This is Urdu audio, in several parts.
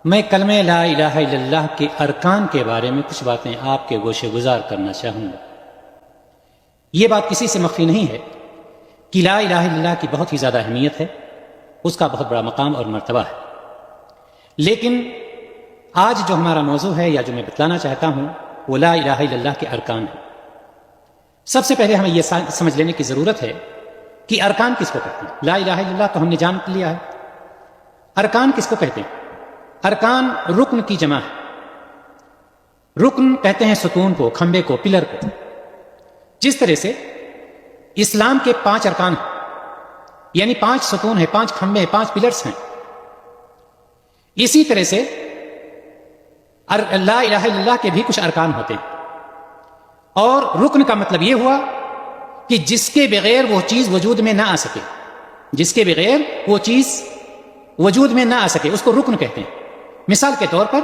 میں کلمہ لا الہ الا اللہ کے ارکان کے بارے میں کچھ باتیں آپ کے گوشے گزار کرنا چاہوں گا۔ یہ بات کسی سے مخفی نہیں ہے کہ لا الہ الا اللہ کی بہت ہی زیادہ اہمیت ہے، اس کا بہت بڑا مقام اور مرتبہ ہے، لیکن آج جو ہمارا موضوع ہے یا جو میں بتلانا چاہتا ہوں وہ لا الہ الا اللہ کے ارکان ہیں۔ سب سے پہلے ہمیں یہ سمجھ لینے کی ضرورت ہے کہ ارکان کس کو کہتے ہیں۔ لا الہ الا اللہ تو ہم نے جان لیا ہے، ارکان کس کو کہتے ہیں؟ ارکان رکن کی جمع ہے۔ رکن کہتے ہیں ستون کو، کھمبے کو، پلر کو۔ جس طرح سے اسلام کے 5 ارکان ہیں، یعنی 5 ستون ہیں، 5 کھمبے ہیں، 5 پلرز ہیں، اسی طرح سے لا الہ الا اللہ کے بھی کچھ ارکان ہوتے ہیں۔ اور رکن کا مطلب یہ ہوا کہ جس کے بغیر وہ چیز وجود میں نہ آ سکے، جس کے بغیر وہ چیز وجود میں نہ آ سکے، اس کو رکن کہتے ہیں۔ مثال کے طور پر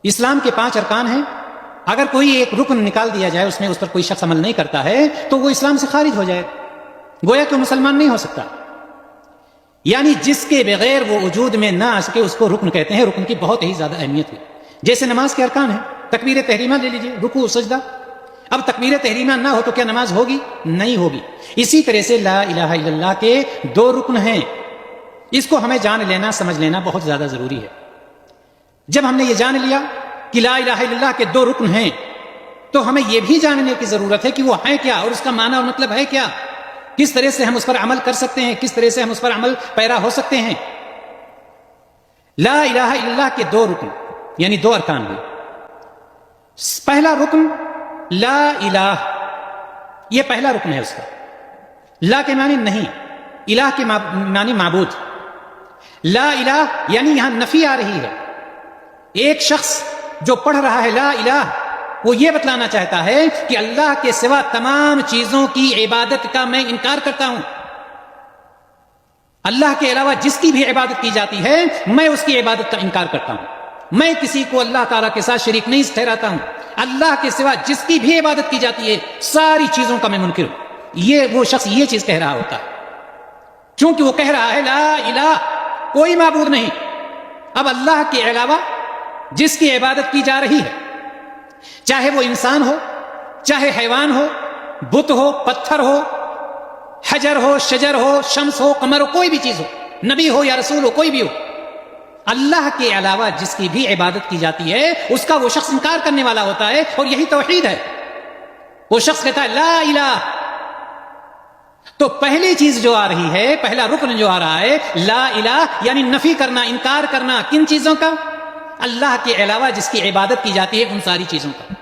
اسلام کے 5 ارکان ہیں، اگر کوئی ایک رکن نکال دیا جائے، اس پر کوئی شخص عمل نہیں کرتا ہے تو وہ اسلام سے خارج ہو جائے، گویا کہ مسلمان نہیں ہو سکتا۔ یعنی جس کے بغیر وہ وجود میں نہ آ سکے اس کو رکن کہتے ہیں۔ رکن کی بہت ہی زیادہ اہمیت ہے۔ جیسے نماز کے ارکان ہیں، تکبیر تحریمہ لے لیجئے، رکوع سجدہ۔ اب تکبیر تحریمہ نہ ہو تو کیا نماز ہوگی؟ نہیں ہوگی۔ اسی طرح سے لا الہ الا اللہ کے 2 رکن ہیں، اس کو ہمیں جان لینا، سمجھ لینا بہت زیادہ ضروری ہے۔ جب ہم نے یہ جان لیا کہ لا الہ الا اللہ کے 2 رکن ہیں تو ہمیں یہ بھی جاننے کی ضرورت ہے کہ وہ ہیں کیا اور اس کا معنی اور مطلب ہے کیا، کس طرح سے ہم اس پر عمل کر سکتے ہیں، کس طرح سے ہم اس پر عمل پیرا ہو سکتے ہیں۔ لا الہ الا اللہ کے 2 رکن یعنی 2 ارکان ہیں۔ پہلا رکن لا الہ، یہ پہلا رکن ہے اس کا۔ لا کے معنی نہیں، الہ کے معنی معبود۔ لا الہ یعنی یہاں نفی آ رہی ہے۔ ایک شخص جو پڑھ رہا ہے لا الہ، وہ یہ بتلانا چاہتا ہے کہ اللہ کے سوا تمام چیزوں کی عبادت کا میں انکار کرتا ہوں۔ اللہ کے علاوہ جس کی بھی عبادت کی جاتی ہے میں اس کی عبادت کا انکار کرتا ہوں۔ میں کسی کو اللہ تعالیٰ کے ساتھ شریک نہیں ٹھہراتا ہوں۔ اللہ کے سوا جس کی بھی عبادت کی جاتی ہے ساری چیزوں کا میں منکر ہوں۔ یہ وہ شخص یہ چیز کہہ رہا ہوتا ہے، کیونکہ وہ کہہ رہا ہے لا الہ، کوئی معبود نہیں۔ اب اللہ کے علاوہ جس کی عبادت کی جا رہی ہے، چاہے وہ انسان ہو، چاہے حیوان ہو، بت ہو، پتھر ہو، حجر ہو، شجر ہو، شمس ہو، قمر ہو، کوئی بھی چیز ہو، نبی ہو یا رسول ہو، کوئی بھی ہو، اللہ کے علاوہ جس کی بھی عبادت کی جاتی ہے اس کا وہ شخص انکار کرنے والا ہوتا ہے، اور یہی توحید ہے۔ وہ شخص کہتا ہے لا الہ۔ تو پہلی چیز جو آ رہی ہے، پہلا رکن جو آ رہا ہے لا الہ، یعنی نفی کرنا، انکار کرنا، کن چیزوں کا؟ اللہ کے علاوہ جس کی عبادت کی جاتی ہے ان ساری چیزوں کا،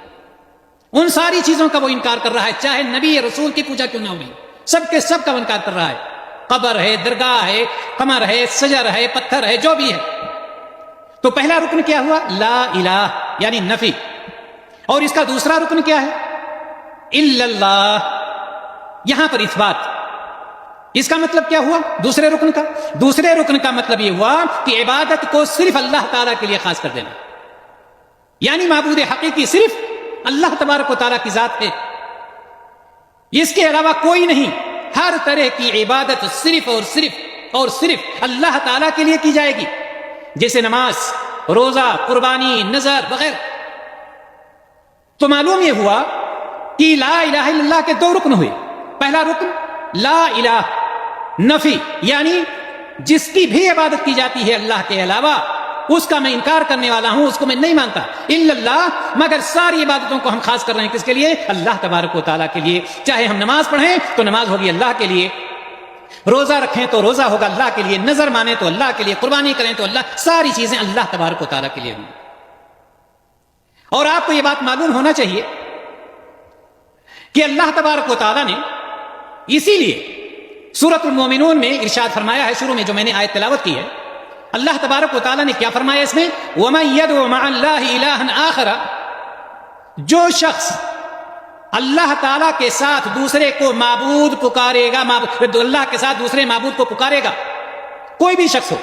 ان ساری چیزوں کا وہ انکار کر رہا ہے، چاہے نبی یا رسول کی پوجا کیوں نہ ہوئی، سب کے سب کا وہ انکار کر رہا ہے۔ قبر ہے، درگاہ ہے، قمر ہے، شجر ہے، پتھر ہے، جو بھی ہے۔ تو پہلا رکن کیا ہوا؟ لا الہ یعنی نفی۔ اور اس کا دوسرا رکن کیا ہے؟ الا اللہ، یہاں پر اثبات۔ اس کا مطلب کیا ہوا دوسرے رکن کا؟ دوسرے رکن کا مطلب یہ ہوا کہ عبادت کو صرف اللہ تعالیٰ کے لیے خاص کر دینا، یعنی معبود حقیقی صرف اللہ تبارک و تعالیٰ کی ذات ہے، اس کے علاوہ کوئی نہیں۔ ہر طرح کی عبادت صرف اور صرف اور صرف اللہ تعالیٰ کے لیے کی جائے گی، جیسے نماز، روزہ، قربانی، نذر وغیرہ۔ تو معلوم یہ ہوا کہ لا الہ الا اللہ کے 2 رکن ہوئے۔ پہلا رکن لا الہ، نفی، یعنی جس کی بھی عبادت کی جاتی ہے اللہ کے علاوہ اس کا میں انکار کرنے والا ہوں، اس کو میں نہیں مانتا۔ الا اللہ، مگر ساری عبادتوں کو ہم خاص کر رہے ہیں کس کے لیے؟ اللہ تبارک و تعالیٰ کے لیے۔ چاہے ہم نماز پڑھیں تو نماز ہوگی اللہ کے لیے، روزہ رکھیں تو روزہ ہوگا اللہ کے لیے، نظر مانیں تو اللہ کے لیے، قربانی کریں تو اللہ، ساری چیزیں اللہ تبارک و تعالیٰ کے لیے ہوں۔ اور آپ کو یہ بات معلوم ہونا چاہیے کہ اللہ تبارک و تعالیٰ نے اسی لیے سورۃ المومنون میں ارشاد فرمایا ہے، شروع میں جو میں نے آیت تلاوت کی ہے، اللہ تبارک و تعالیٰ نے کیا فرمایا اس میں؟ وَمَن يَدْعُ مَعَ اللَّهِ إِلَٰهًا آخَرَ، جو شخص اللہ تعالیٰ کے ساتھ دوسرے کو معبود پکارے گا، اللہ کے ساتھ دوسرے معبود کو پکارے گا، کوئی بھی شخص ہو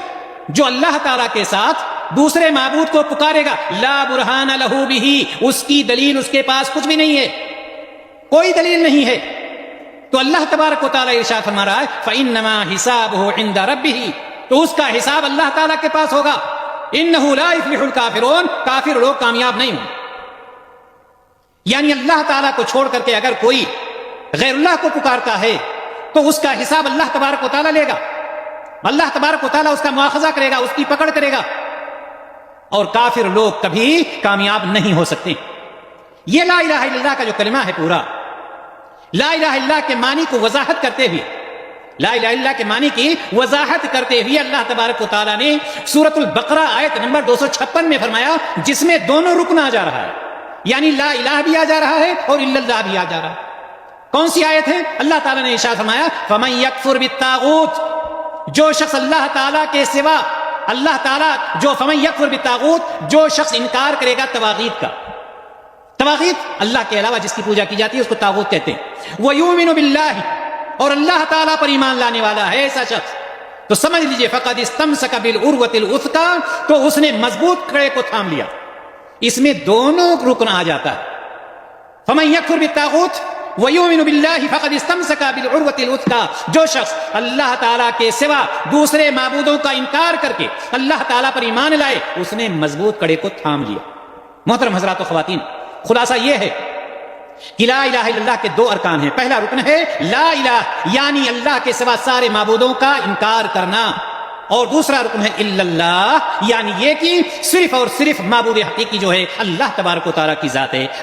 جو اللہ تعالیٰ کے ساتھ دوسرے معبود کو پکارے گا، لا برہان لہ بہ، اس کی دلیل اس کے پاس کچھ بھی نہیں ہے، کوئی دلیل نہیں ہے، تو اللہ تبارک و تعالیٰ ارشاد فرما رہا ہے فَإِنَّمَا حِسَابُهُ عِنْدَ رَبِّهِ، تو اس کا حساب اللہ تعالیٰ کے پاس ہوگا۔ انہ لا یفلح الکافرون، کافر لوگ کامیاب نہیں ہوں. یعنی اللہ تعالیٰ کو چھوڑ کر کے اگر کوئی غیر اللہ کو پکارتا ہے تو اس کا حساب اللہ تبارک و تعالیٰ لے گا، اللہ تبارک و تعالیٰ اس کا مواخذہ کرے گا، اس کی پکڑ کرے گا، اور کافر لوگ کبھی کامیاب نہیں ہو سکتے. یہ لا الہ الا اللہ کا جو کلمہ ہے پورا، لا الہ الا اللہ کے معنی کو وضاحت کرتے ہوئے، لا الہ الا اللہ کے معنی کی وضاحت کرتے ہوئے اللہ تبارک و تعالیٰ نے سورۃ البقرہ آیت نمبر 256 میں فرمایا، جس میں دونوں رکن آ جا رہا ہے، یعنی لا الہ بھی آ جا رہا ہے اور الا اللہ بھی آ جا رہا ہے. کون سی آیت ہے؟ اللہ تعالیٰ نے ارشاد فرمایا فمن یکفر بالطاغوت، جو شخص اللہ تعالیٰ کے سوا، اللہ تعالیٰ جو فمن یکفر بالطاغوت، جو شخص انکار کرے گا طواغیت کا. طواغیت اللہ کے علاوہ جس کی پوجا کی جاتی ہے اس کو طاغوت کہتے ہیں. وَيُؤْمِنُ بِاللَّهِ، اور اللہ تعالیٰ پر ایمان لانے والا ہے ایسا شخص، تو سمجھ لیجئے فقد استمسک بالعروۃ الوثقی، تو اس نے مضبوط کڑے کو تھام لیا. اس میں دونوں رکن آ جاتا ہے. فمن یکفر بالطاغوت وَيُؤْمِنُ بِاللَّهِ فَقَدِ اسْتَمْسَكَ بِالْعُرْوَةِ الْوُثْقَىٰ، جو شخص اللہ تعالیٰ کے سوا دوسرے معبودوں کا انکار کر کے اللہ تعالیٰ پر ایمان لائے، اس نے مضبوط کڑے کو تھام لیا. محترم حضرات و خواتین، خلاصہ یہ ہے کہ لا الہ الا اللہ کے دو ارکان ہیں. پہلا رکن ہے لا الہ، یعنی اللہ کے سوا سارے معبودوں کا انکار کرنا، اور دوسرا رکن ہے الا اللہ، یعنی یہ کہ صرف اور صرف معبود حقیقی جو ہے اللہ تبارک و تعالیٰ کی ذات ہے.